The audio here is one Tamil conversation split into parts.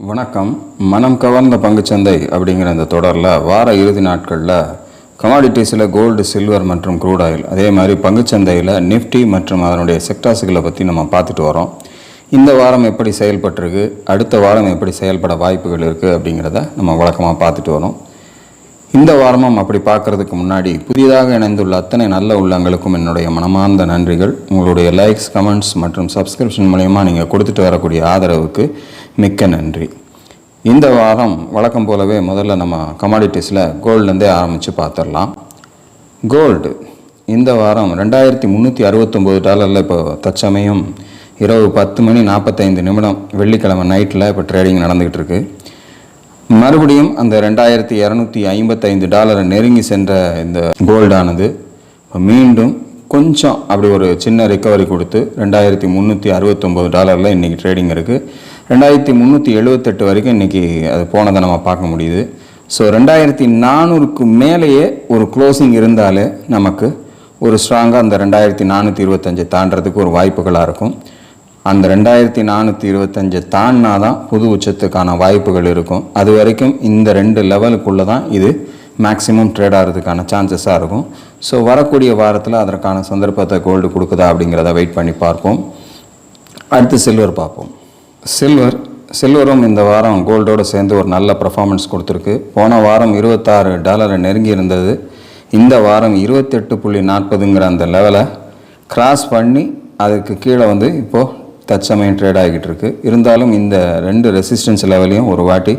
வணக்கம். மனம் கவர்ந்த பங்குச்சந்தை அப்படிங்கிற இந்த தொடரில் வார இறுதி நாட்களில் கமாடிட்டிஸில் கோல்டு, சில்வர் மற்றும் க்ரூட் ஆயில், அதே மாதிரி பங்குச்சந்தையில் நிஃப்டி மற்றும் அதனுடைய செக்டார்ஸுகளை பற்றி நம்ம பார்த்துட்டு வரோம். இந்த வாரம் எப்படி செயல்பட்டிருக்கு, அடுத்த வாரம் எப்படி செயல்பட வாய்ப்புகள் இருக்குது அப்படிங்கிறத நம்ம வழக்கமாக பார்த்துட்டு வரோம். இந்த வாரமும் அப்படி பார்க்குறதுக்கு முன்னாடி புதிதாக இணைந்துள்ள அத்தனை நல்ல உள்ளங்களுக்கும் என்னுடைய மனமார்ந்த நன்றிகள். உங்களுடைய லைக்ஸ், கமெண்ட்ஸ் மற்றும் சப்ஸ்கிரிப்ஷன் மூலயமா நீங்கள் கொடுத்துட்டு வரக்கூடிய ஆதரவுக்கு மிக்க நன்றி. இந்த வாரம் வழக்கம் போலவே முதல்ல நம்ம கமாடிட்டிஸில் கோல்டுலேருந்தே ஆரம்பித்து பார்த்துடலாம். கோல்டு இந்த வாரம் $2369 இப்போ தற்சமயம் இரவு 10:45 வெள்ளிக்கிழமை நைட்டில் இப்போ ட்ரேடிங் நடந்துக்கிட்டு இருக்கு. மறுபடியும் அந்த $2255 நெருங்கி சென்ற இந்த கோல்டானது மீண்டும் கொஞ்சம் அப்படி ஒரு சின்ன ரிக்கவரி கொடுத்து $2369 இன்றைக்கி ட்ரேடிங் இருக்குது. 2378 வரைக்கும் இன்றைக்கி அது போனதை நம்ம பார்க்க முடியுது. ஸோ 2400க்கு மேலேயே ஒரு க்ளோசிங் இருந்தாலே நமக்கு ஒரு ஸ்ட்ராங்காக அந்த 2425 தாண்டறதுக்கு ஒரு வாய்ப்புகளாக இருக்கும். அந்த 2425 தாண்டினா தான் புது உச்சத்துக்கான வாய்ப்புகள் இருக்கும். அது வரைக்கும் இந்த 2 லெவலுக்குள்ளே தான் இது மேக்ஸிமம் ட்ரேட் ஆகிறதுக்கான சான்சஸாக இருக்கும். ஸோ வரக்கூடிய வாரத்தில் அதற்கான சந்தர்ப்பத்தை கோல்டு கொடுக்குதா அப்படிங்கிறத வெயிட் பண்ணி பார்ப்போம். அடுத்து சில்வர் பார்ப்போம். சில்வரும் இந்த வாரம் கோல்டோடு சேர்ந்து ஒரு நல்ல பர்ஃபார்மன்ஸ் கொடுத்துருக்கு. போன வாரம் $26 நெருங்கி இருந்தது. இந்த வாரம் 28.40ங்கிற அந்த லெவலை கிராஸ் பண்ணி அதுக்கு கீழே வந்து இப்போது தற்சமயம் ட்ரேட் ஆகிட்டு இருக்கு. இருந்தாலும் இந்த 2 ரெசிஸ்டன்ஸ் லெவலையும் ஒரு வாட்டி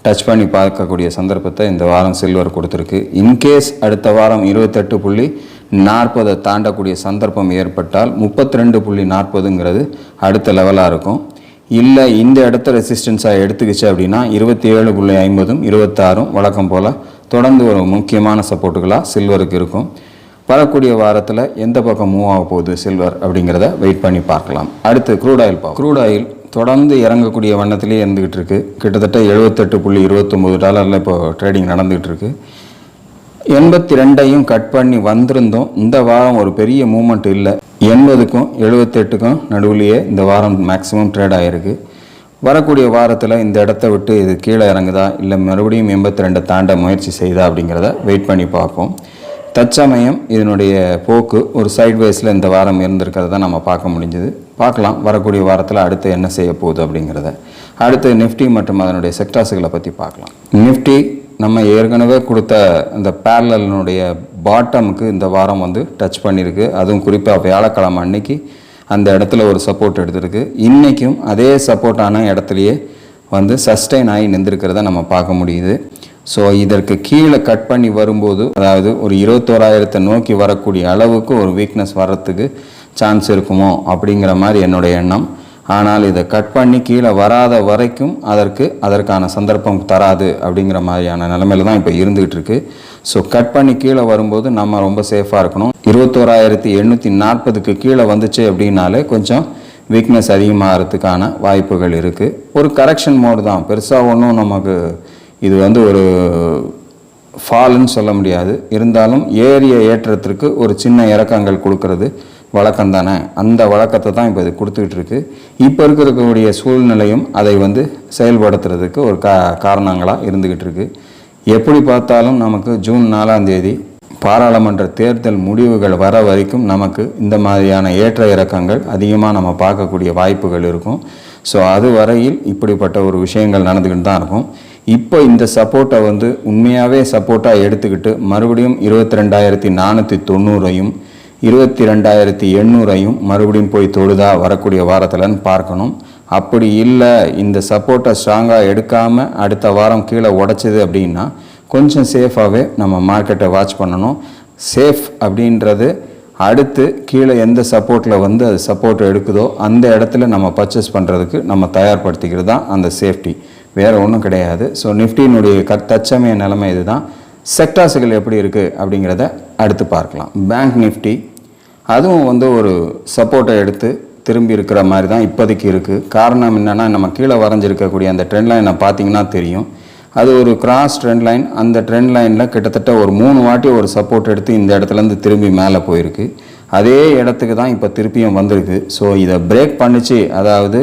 டச் பண்ணி பார்க்கக்கூடிய சந்தர்ப்பத்தை இந்த வாரம் சில்வர் கொடுத்துருக்கு. இன்கேஸ் அடுத்த வாரம் 28.40 தாண்டக்கூடிய சந்தர்ப்பம் ஏற்பட்டால் 32.40ங்கிறது அடுத்த லெவலாக இருக்கும். இல்லை இந்த இடத்த ரெசிஸ்டன்ஸாக எடுத்துக்கிச்சு அப்படின்னா 27.50, 26 வழக்கம் போல் தொடர்ந்து ஒரு முக்கியமான சப்போர்ட்டுகளாக சில்வருக்கு இருக்கும். வரக்கூடிய வாரத்தில் எந்த பக்கம் மூவ் ஆக போகுது சில்வர் அப்படிங்கிறத வெயிட் பண்ணி பார்க்கலாம். அடுத்து க்ரூட் ஆயில் க்ரூட் ஆயில் தொடர்ந்து இறங்கக்கூடிய வண்ணத்திலேயே இருந்துக்கிட்டு இருக்குது. கிட்டத்தட்ட $78.29 இப்போ ட்ரேடிங் நடந்துக்கிட்டு இருக்குது. 82ஐயும் கட் பண்ணி வந்திருந்தோம். இந்த வாரம் ஒரு பெரிய மூமெண்ட் இல்லை. 80க்கும் 78க்கும் நடுவுலையே இந்த வாரம் மேக்ஸிமம் ட்ரேட் ஆகிருக்கு. வரக்கூடிய வாரத்தில் இந்த இடத்த விட்டு இது கீழே இறங்குதா இல்லை மறுபடியும் 82 தாண்ட முயற்சி செய்தா அப்படிங்கிறத வெயிட் பண்ணி பார்ப்போம். தற்சமயம் இதனுடைய போக்கு ஒரு சைட்வேஸில் இந்த வாரம் இருந்திருக்கிறத நம்ம பார்க்க முடிஞ்சுது. பார்க்கலாம் வரக்கூடிய வாரத்தில் அடுத்து என்ன செய்ய போகுது அப்படிங்கிறத. அடுத்து நிஃப்டி மற்றும் அதனுடைய செக்டார்ஸுகளை பற்றி பார்க்கலாம். நிஃப்டி நம்ம ஏற்கனவே கொடுத்த அந்த பேரலனுடைய பாட்டமுக்கு இந்த வாரம் வந்து டச் பண்ணியிருக்கு. அதுவும் குறிப்பாக வியாழக்கிழமை அன்னைக்கு அந்த இடத்துல ஒரு சப்போர்ட் எடுத்திருக்கு. இன்றைக்கும் அதே சப்போர்ட்டான இடத்துலையே வந்து சஸ்டெயின் ஆகி நின்றுருக்கிறத நம்ம பார்க்க முடியுது. ஸோ இதற்கு கீழே கட் பண்ணி வரும்போது, அதாவது ஒரு 21,000 நோக்கி வரக்கூடிய அளவுக்கு ஒரு வீக்னஸ் வர்றதுக்கு சான்ஸ் இருக்குமோ அப்படிங்கிற மாதிரி என்னுடைய எண்ணம். ஆனால் இதை கட் பண்ணி கீழே வராத வரைக்கும் அதற்கான சந்தர்ப்பம் தராது அப்படிங்கிற மாதிரியான நிலைமையில தான் இப்போ இருந்துகிட்டு இருக்கு. ஸோ கட் பண்ணி கீழே வரும்போது நம்ம ரொம்ப சேஃபாக இருக்கணும். 21,840க்கு கீழே வந்துச்சு அப்படின்னாலே கொஞ்சம் வீக்னஸ் அதிகமாகிறதுக்கான வாய்ப்புகள் இருக்குது. ஒரு கரெக்ஷன் மோடு தான், பெருசாக ஒன்றும் நமக்கு இது வந்து ஒரு ஃபால்னு சொல்ல முடியாது. இருந்தாலும் ஏறிய ஏற்றத்திற்கு ஒரு சின்ன இறக்கங்கள் கொடுக்கறது வழக்கம் தானே. அந்த வழக்கத்தை தான் இப்போ இது கொடுத்துக்கிட்டு இருக்கு. இப்போ இருக்கக்கூடிய சூழ்நிலையும் அதை வந்து செயல்படுத்துறதுக்கு ஒரு காரணங்களாக இருந்துக்கிட்டு இருக்கு. எப்படி பார்த்தாலும் நமக்கு ஜூன் 4 பாராளுமன்ற தேர்தல் முடிவுகள் வர வரைக்கும் நமக்கு இந்த மாதிரியான ஏற்ற இறக்கங்கள் அதிகமாக நம்ம பார்க்கக்கூடிய வாய்ப்புகள் இருக்கும். ஸோ அது வரையில் இப்படிப்பட்ட ஒரு விஷயங்கள் நடந்துக்கிட்டு தான் இருக்கும். இப்போ இந்த சப்போர்ட்டை வந்து உண்மையாகவே சப்போர்ட்டாக எடுத்துக்கிட்டு மறுபடியும் 22,490ஐயும் 22,800ஐயும் மறுபடியும் போய் தொழுதா வரக்கூடிய வாரத்தில்னு பார்க்கணும். அப்படி இல்லை இந்த சப்போர்ட்டை ஸ்ட்ராங்காக எடுக்காமல் அடுத்த வாரம் கீழே உடைச்சிது அப்படின்னா கொஞ்சம் சேஃபாகவே நம்ம மார்க்கெட்டை வாட்ச் பண்ணணும். சேஃப் அப்படின்றது அடுத்து கீழே எந்த சப்போர்ட்டில் வந்து அது சப்போர்ட் எடுக்குதோ அந்த இடத்துல நம்ம பர்ச்சேஸ் பண்ணுறதுக்கு நம்ம தயார்படுத்திக்கிறது தான் அந்த சேஃப்டி, வேறு ஒன்றும் கிடையாது. ஸோ நிஃப்டியினுடைய தற்சமய நிலைமை இது தான். செக்டார்ஸுகள் எப்படி இருக்குது அப்படிங்கிறத அடுத்து பார்க்கலாம். பேங்க் நிஃப்டி அதுவும் வந்து ஒரு சப்போர்ட்டை எடுத்து திரும்பி இருக்கிற மாதிரி தான் இப்போதைக்கு இருக்குது. காரணம் என்னென்னா, நம்ம கீழே வரைஞ்சிருக்கக்கூடிய அந்த ட்ரெண்ட் லைனை பார்த்திங்கன்னா தெரியும். அது ஒரு கிராஸ் ட்ரெண்ட் லைன். அந்த ட்ரெண்ட் லைனில் கிட்டத்தட்ட ஒரு 3 வாட்டி ஒரு சப்போர்ட் எடுத்து இந்த இடத்துலேருந்து திரும்பி மேலே போயிருக்கு. அதே இடத்துக்கு தான் இப்போ திருப்பியும் வந்திருக்கு. ஸோ இதை பிரேக் பண்ணிச்சு, அதாவது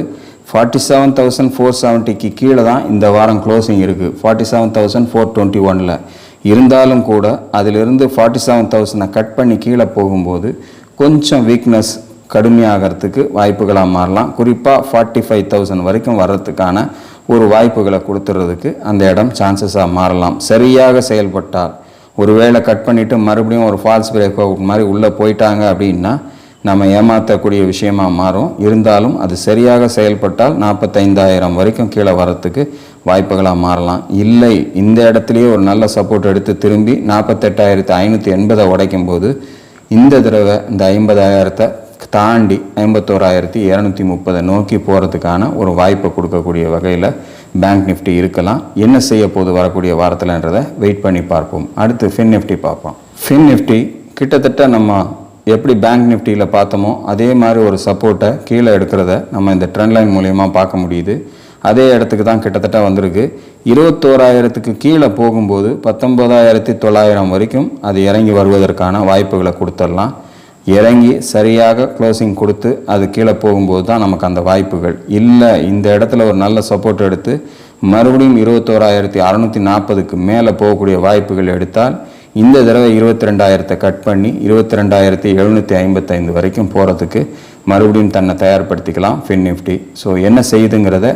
47,470க்கு கீழே தான் இந்த வாரம் க்ளோசிங் இருக்குது 47,421. இருந்தாலும் கூட அதிலிருந்து 47,000 கட் பண்ணி கீழே போகும்போது கொஞ்சம் வீக்னஸ் கடுமையாகிறதுக்கு வாய்ப்புகளாக மாறலாம். குறிப்பாக 45,000 வரைக்கும் வர்றதுக்கான ஒரு வாய்ப்புகளை கொடுத்துறதுக்கு அந்த இடம் சான்சஸாக மாறலாம். சரியாக செயல்பட்டால் ஒருவேளை கட் பண்ணிவிட்டு மறுபடியும் ஒரு ஃபால்ஸ் பிரேக் அவுட் மாதிரி உள்ளே போயிட்டாங்க அப்படின்னா நம்ம ஏமாற்றக்கூடிய விஷயமாக மாறும். இருந்தாலும் அது சரியாக செயல்பட்டால் 45,000 வரைக்கும் கீழே வரத்துக்கு வாய்ப்புகளாக மாறலாம். இல்லை இந்த இடத்துலையே ஒரு நல்ல சப்போர்ட் எடுத்து திரும்பி 48,580 உடைக்கும் போது இந்த தடவை இந்த 50,000 தாண்டி 51,230 நோக்கி போகிறதுக்கான ஒரு வாய்ப்பை கொடுக்கக்கூடிய வகையில் பேங்க் நிஃப்டி இருக்கலாம். என்ன செய்ய போது வரக்கூடிய வாரத்தில்ன்றதை வெயிட் பண்ணி பார்ப்போம். அடுத்து ஃபின் நிஃப்டி பார்ப்போம். ஃபின் நிஃப்டி கிட்டத்தட்ட நம்ம எப்படி பேங்க் நிஃப்டியில் பார்த்தோமோ அதே மாதிரி ஒரு சப்போர்ட்டை கீழே எடுக்கிறத நம்ம இந்த ட்ரெண்ட் லைன் மூலயமா பார்க்க முடியுது. அதே இடத்துக்கு தான் கிட்டத்தட்ட வந்திருக்கு. 21,000க்கு கீழே போகும்போது 19,900 வரைக்கும் அது இறங்கி வருவதற்கான வாய்ப்புகளை கொடுத்துடலாம். இறங்கி சரியாக க்ளோசிங் கொடுத்து அது கீழே போகும்போது தான் நமக்கு அந்த வாய்ப்புகள் இல்லை. இந்த இடத்துல ஒரு நல்ல சப்போர்ட் எடுத்து மறுபடியும் 21,640க்கு மேலே போகக்கூடிய வாய்ப்புகள் எடுத்தால் இந்த தடவை 22,000 கட் பண்ணி 22,755 வரைக்கும் போகிறதுக்கு மறுபடியும் தன்னை தயார்படுத்திக்கலாம் ஃபின் நிஃப்டி. ஸோ என்ன செய்யுதுங்கிறத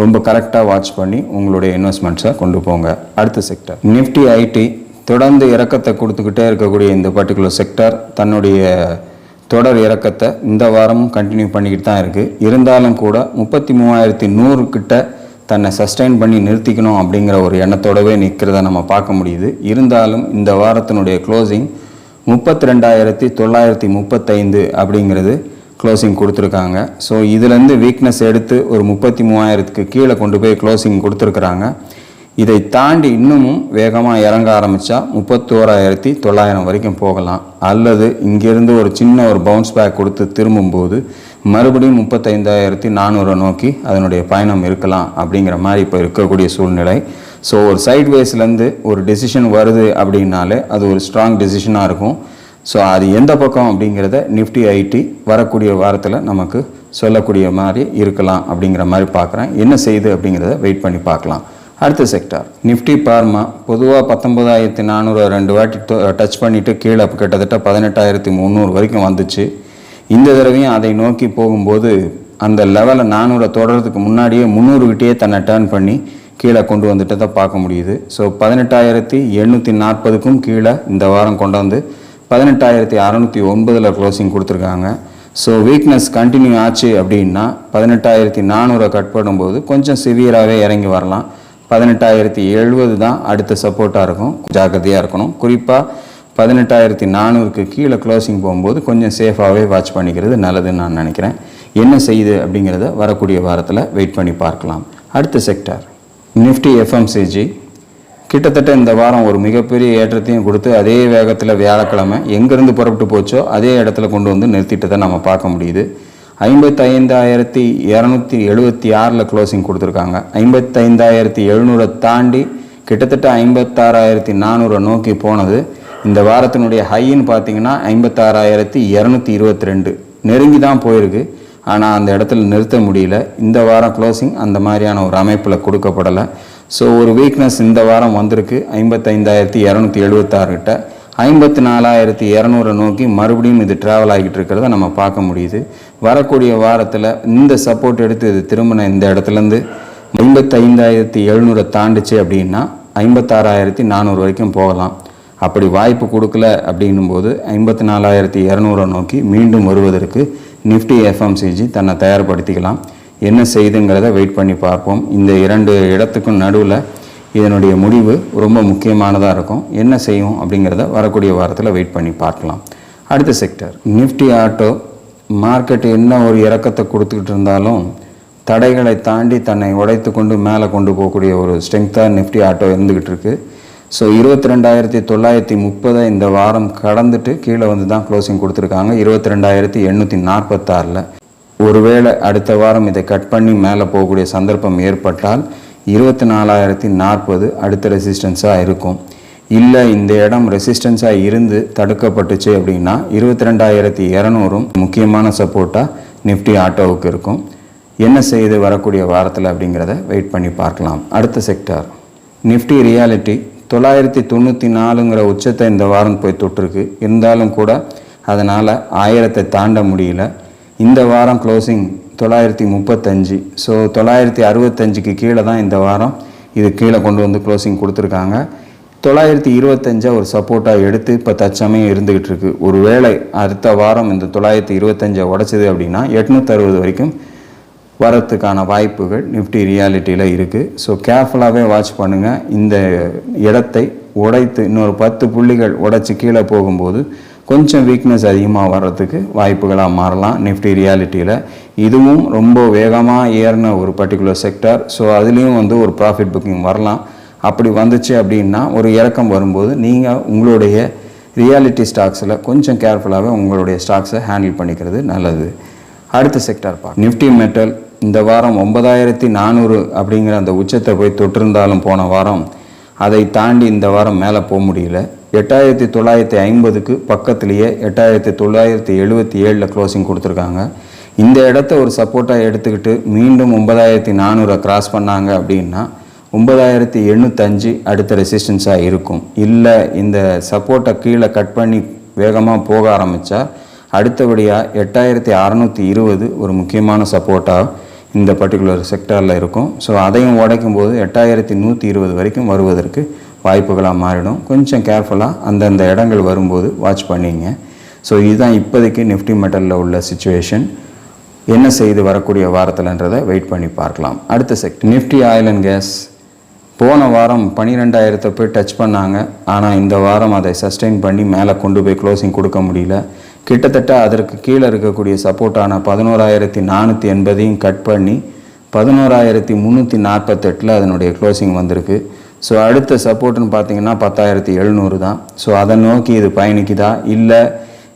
ரொம்ப கரெக்டாக வாட்ச் பண்ணி உங்களுடைய இன்வெஸ்ட்மெண்ட்ஸை கொண்டு போங்க. அடுத்த செக்டர் நிஃப்டி ஐடி தொடர்ந்து இறக்கத்தை கொடுத்துக்கிட்டே இருக்கக்கூடிய இந்த பர்டிகுலர் செக்டர் தன்னுடைய தொடர் இறக்கத்தை இந்த வாரமும் கண்டினியூ பண்ணிக்கிட்டு தான் இருக்குது. இருந்தாலும் கூட 33,100 கிட்ட தன்னை சஸ்டைன் பண்ணி நிறுத்திக்கணும் அப்படிங்கிற ஒரு எண்ணத்தோடவே நிற்கிறத நம்ம பார்க்க முடியுது. இருந்தாலும் இந்த வாரத்தினுடைய க்ளோசிங் 32,935 அப்படிங்கிறது க்ளோசிங் கொடுத்துருக்காங்க. ஸோ இதுலேருந்து வீக்னஸ் எடுத்து ஒரு 33,000க்கு கீழே கொண்டு போய் க்ளோசிங் கொடுத்துருக்குறாங்க. இதை தாண்டி இன்னமும் வேகமாக இறங்க ஆரம்பித்தா 31,900 வரைக்கும் போகலாம். அல்லது இங்கேருந்து ஒரு சின்ன ஒரு பவுன்ஸ் பேக் கொடுத்து திரும்பும்போது மறுபடியும் 35,400 நோக்கி அதனுடைய பயணம் இருக்கலாம் அப்படிங்கிற மாதிரி இப்போ இருக்கக்கூடிய சூழ்நிலை. ஸோ ஒரு சைட்வேஸ்லேருந்து ஒரு டெசிஷன் வருது அப்படின்னாலே அது ஒரு ஸ்ட்ராங் டெசிஷனாக இருக்கும். ஸோ அது எந்த பக்கம் அப்படிங்கிறத நிஃப்டி ஐடி வரக்கூடிய வாரத்தில் நமக்கு சொல்லக்கூடிய மாதிரி இருக்கலாம் அப்படிங்கிற மாதிரி பார்க்குறேன். என்ன செய்யுது அப்படிங்கிறத வெயிட் பண்ணி பார்க்கலாம். அடுத்த செக்டார் நிஃப்டி பார்மா பொதுவாக 19,400 2 வாட்டி டச் பண்ணிவிட்டு கீழே கிட்டத்தட்ட 18,300 வரைக்கும் வந்துச்சு. இந்த தடவையும் அதை நோக்கி போகும்போது அந்த லெவலை 400 தொடர்றதுக்கு முன்னாடியே 300 கிட்டேயே தன்னை டேர்ன் பண்ணி கீழே கொண்டு வந்துட்டு தான் பார்க்க முடியுது. ஸோ 18,840க்கும் கீழே இந்த வாரம் கொண்டு வந்து 18,609 க்ளோசிங் கொடுத்துருக்காங்க. ஸோ வீக்னஸ் கண்டினியூ ஆச்சு அப்படின்னா 18,400 கட் பண்ணும்போது கொஞ்சம் சிவியராகவே இறங்கி வரலாம். 18,070 தான் அடுத்த சப்போர்ட்டாக இருக்கும். ஜாக்கிரதையாக இருக்கணும். குறிப்பாக 18,400க்கு கீழே க்ளோசிங் போகும்போது கொஞ்சம் சேஃபாகவே வாட்ச் பண்ணிக்கிறது நல்லதுன்னு நான் நினைக்கிறேன். என்ன செய்யுது அப்படிங்கிறத வரக்கூடிய வாரத்தில் வெயிட் பண்ணி பார்க்கலாம். அடுத்த செக்டார் நிஃப்டி எஃப்எம்சிஜி கிட்டத்தட்ட இந்த வாரம் ஒரு மிகப்பெரிய ஏற்றத்தையும் கொடுத்து அதே வேகத்தில் வியாழக்கிழமை எங்கேருந்து புறப்பட்டு போச்சோ அதே இடத்துல கொண்டு வந்து நிறுத்திட்டு தான் நம்ம பார்க்க முடியுது. 55,276 க்ளோசிங் கொடுத்துருக்காங்க. 55,700 தாண்டி கிட்டத்தட்ட 56,400 நோக்கி போனது. இந்த வாரத்தினுடைய ஹைன்னு பார்த்தீங்கன்னா 56,222 நெருங்கி தான் போயிருக்கு. ஆனால் அந்த இடத்துல நிறுத்த முடியல. இந்த வாரம் க்ளோசிங் அந்த மாதிரியான ஒரு அமைப்பில் கொடுக்கப்படலை. ஸோ ஒரு வீக்னஸ் இந்த வாரம் வந்திருக்கு. 55,276 கிட்ட 54,200 நோக்கி மறுபடியும் இது ட்ராவல் ஆகிட்டு இருக்கிறத நம்ம பார்க்க முடியுது. வரக்கூடிய வாரத்தில் இந்த சப்போர்ட் எடுத்து இது திரும்பின இந்த இடத்துலேருந்து 55,700 தாண்டிச்சு அப்படின்னா 56,400 வரைக்கும் போகலாம். அப்படி வாய்ப்பு கொடுக்கல அப்படின்னும் போது 54,200 நோக்கி மீண்டும் வருவதற்கு நிஃப்டி எஃப்எம்சிஜி தன்னை தயார்படுத்திக்கலாம். என்ன செய்துங்கிறத வெயிட் பண்ணி பார்ப்போம். இந்த 2 இடத்துக்கும் நடுவில் இதனுடைய முடிவு ரொம்ப முக்கியமானதாக இருக்கும். என்ன செய்யும் அப்படிங்கிறத வரக்கூடிய வாரத்தில் வெயிட் பண்ணி பார்க்கலாம். அடுத்த செக்டர் நிஃப்டி ஆட்டோ மார்க்கெட் என்ன ஒரு இறக்கத்தை கொடுத்துக்கிட்டு இருந்தாலும் தடைகளை தாண்டி தன்னை உடைத்து கொண்டு மேலே கொண்டு போகக்கூடிய ஒரு ஸ்ட்ரெங்க்தாக நிஃப்டி ஆட்டோ இருந்துக்கிட்டு இருக்குது. ஸோ 22,930 இந்த வாரம் கடந்துட்டு கீழே வந்து தான் க்ளோசிங் கொடுத்துருக்காங்க 22,846. ஒருவேளை அடுத்த வாரம் இதை கட் பண்ணி மேலே போகக்கூடிய சந்தர்ப்பம் ஏற்பட்டால் 24,040 அடுத்த ரெசிஸ்டன்ஸாக இருக்கும். இல்லை இந்த இடம் ரெசிஸ்டன்ஸாக இருந்து தடுக்கப்பட்டுச்சு அப்படின்னா 22,200 முக்கியமான சப்போர்ட்டாக நிஃப்டி ஆட்டோவுக்கு இருக்கும். என்ன செய்து வரக்கூடிய வாரத்தில் அப்படிங்கிறத வெயிட் பண்ணி பார்க்கலாம். அடுத்த செக்டார் நிஃப்டி ரியாலிட்டி 994ங்கிற உச்சத்தை இந்த வாரம் போய் தொட்டிருக்கு. இருந்தாலும் கூட அதனால் 1000 தாண்ட முடியல. இந்த வாரம் க்ளோசிங் 935. ஸோ 965க்கு கீழே தான் இந்த வாரம் இது கீழே கொண்டு வந்து க்ளோசிங் கொடுத்துருக்காங்க. 925 ஒரு சப்போர்ட்டாக எடுத்து இப்போ தற்சமயம் இருந்துக்கிட்டு இருக்கு. ஒரு வேளை அடுத்த வாரம் இந்த 925 உடைச்சிது அப்படின்னா 860 வரைக்கும் வரத்துக்கான வாய்ப்புகள் நிஃப்டி ரியாலிட்டியில் இருக்குது. ஸோ கேர்ஃபுல்லாகவே வாட்ச் பண்ணுங்கள். இந்த இடத்தை உடைத்து இன்னொரு 10 புள்ளிகள் உடைச்சி கீழே போகும்போது கொஞ்சம் வீக்னஸ் அதிகமாக வர்றதுக்கு வாய்ப்புகளாக மாறலாம் நிஃப்டி ரியாலிட்டியில். இதுவும் ரொம்ப வேகமாக ஏறின ஒரு பர்டிகுலர் செக்டார். ஸோ அதுலேயும் வந்து ஒரு ப்ராஃபிட் புக்கிங் வரலாம். அப்படி வந்துச்சு அப்படின்னா ஒரு இறக்கம் வரும்போது நீங்கள் உங்களுடைய ரியாலிட்டி ஸ்டாக்ஸில் கொஞ்சம் கேர்ஃபுல்லாகவே உங்களுடைய ஸ்டாக்ஸை ஹேண்டில் பண்ணிக்கிறது நல்லது. அடுத்த செக்டார் நிஃப்டி மெட்டல் இந்த வாரம் 9400 அப்படிங்கிற அந்த உச்சத்தை போய் தொட்டிருந்தாலும் போன வாரம் அதை தாண்டி இந்த வாரம் மேலே போக முடியல. 8950க்கு பக்கத்துலேயே 8977 க்ளோசிங் கொடுத்துருக்காங்க. இந்த இடத்த ஒரு சப்போர்ட்டாக எடுத்துக்கிட்டு மீண்டும் 9400 கிராஸ் பண்ணாங்க அப்படின்னா 9805 அடுத்த ரெசிஸ்டன்ஸாக இருக்கும். இல்லை இந்த சப்போர்ட்டை கீழே கட் பண்ணி வேகமாக போக ஆரம்பித்தா அடுத்தபடியாக 8620 ஒரு முக்கியமான சப்போர்ட்டாக இந்த பர்டிகுலர் செக்டாரில் இருக்கும். ஸோ அதையும் உடைக்கும் போது 8120 வரைக்கும் வருவதற்கு வாய்ப்புகளாக மாறிடும். கொஞ்சம் கேர்ஃபுல்லாக அந்தந்த இடங்கள் வரும்போது வாட்ச் பண்ணிங்க. ஸோ இதுதான் இப்போதைக்கு நிஃப்டி மெட்டலில் உள்ள சிச்சுவேஷன். என்ன செய்து வரக்கூடிய வாரத்தில்ன்றதை வெயிட் பண்ணி பார்க்கலாம். அடுத்த sector Nifty oil and gas போன வாரம் 12000 போய் டச் பண்ணாங்க. ஆனால் இந்த வாரம் அதை சஸ்டெயின் பண்ணி மேலே கொண்டு போய் க்ளோசிங் கொடுக்க முடியல. கிட்டத்தட்ட அதற்கு கீழே இருக்கக்கூடிய சப்போர்ட்டான 11480 கட் பண்ணி 11348 அதனுடைய க்ளோசிங் வந்திருக்கு. ஸோ அடுத்த சப்போர்ட்டுன்னு பார்த்தீங்கன்னா 10700 தான். ஸோ அதை நோக்கி இது பயணிக்குதா இல்லை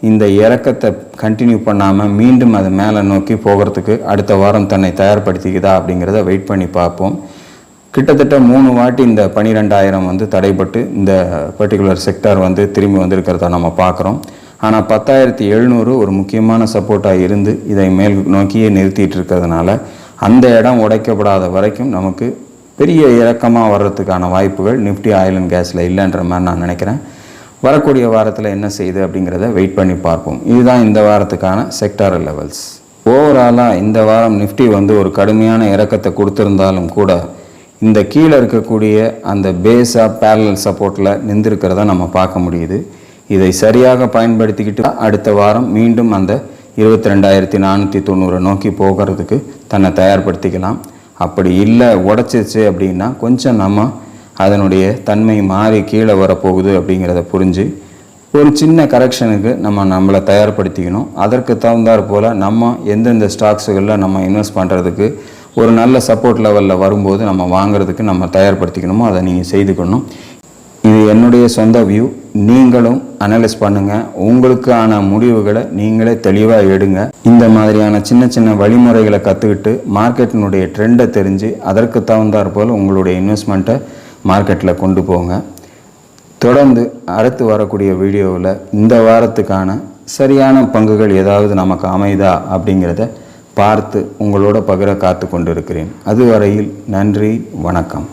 இந்த இறக்கத்தை கண்டினியூ பண்ணாமல் மீண்டும் அதை மேலே நோக்கி போகிறதுக்கு அடுத்த வாரம் தன்னை தயார்படுத்திக்குதா அப்படிங்கிறத வெயிட் பண்ணி பார்ப்போம். கிட்டத்தட்ட 3 வாட்டி இந்த 12000 வந்து தடைப்பட்டு இந்த பர்டிகுலர் செக்டார் வந்து திரும்பி வந்திருக்கிறத நம்ம பார்க்குறோம். ஆனால் 10700 ஒரு முக்கியமான சப்போர்ட்டாக இருந்து இதை மேல் நோக்கியே நிறுத்திட்டு இருக்கிறதுனால அந்த இடம் உடைக்கப்படாத வரைக்கும் நமக்கு பெரிய இறக்கமாக வர்றதுக்கான வாய்ப்புகள் நிஃப்டி ஆயில் அண்ட் கேஸில் இல்லைன்ற மாதிரி நான் நினைக்கிறேன். வரக்கூடிய வாரத்தில் என்ன செய்யுது அப்படிங்கிறத வெயிட் பண்ணி பார்ப்போம். இதுதான் இந்த வாரத்துக்கான செக்டாரல் லெவல்ஸ். ஓவராலாக இந்த வாரம் நிஃப்டி வந்து ஒரு கடுமையான இறக்கத்தை கொடுத்துருந்தாலும் கூட இந்த கீழே இருக்கக்கூடிய அந்த பேஸாக பேரலல் சப்போர்ட்டில் நின்றுருக்கிறத நம்ம பார்க்க முடியுது. இதை சரியாக பயன்படுத்திக்கிட்டு அடுத்த வாரம் மீண்டும் அந்த 22490 நோக்கி போகிறதுக்கு தன்னை தயார்படுத்திக்கலாம். அப்படி இல்லை உடச்சிச்சு அப்படின்னா கொஞ்சம் நம்ம அதனுடைய தன்மை மாறி கீழே வரப்போகுது அப்படிங்கிறத புரிஞ்சு ஒரு சின்ன கரெக்ஷனுக்கு நம்மளை தயார்படுத்திக்கணும். அதற்கு தகுந்தாற் போல் நம்ம எந்தெந்த ஸ்டாக்ஸுகளில் நம்ம இன்வெஸ்ட் பண்ணுறதுக்கு ஒரு நல்ல சப்போர்ட் லெவலில் வரும்போது நம்ம வாங்குறதுக்கு நம்ம தயார்படுத்திக்கணுமோ அதை நீங்கள் செய்துக்கணும். இது என்னுடைய சொந்த வியூ. நீங்களும் அனலைஸ் பண்ணுங்கள். உங்களுக்கான முடிவுகளை நீங்களே தெளிவாக எடுங்க. இந்த மாதிரியான சின்ன சின்ன வழிமுறைகளை கற்றுக்கிட்டு மார்க்கெட்டினுடைய ட்ரெண்டை தெரிஞ்சு அதற்கு தகுந்தாற் போல் உங்களுடைய இன்வெஸ்ட்மெண்ட்டை மார்க்கெட்டில் கொண்டு போங்க. தொடர்ந்து அடுத்து வரக்கூடிய வீடியோவில் இந்த வாரத்துக்கான சரியான பங்குகள் ஏதாவது நமக்கு அமைதா அப்படிங்கிறத பார்த்து உங்களோட பகிர காத்து கொண்டிருக்கிறேன். அதுவரையில் நன்றி, வணக்கம்.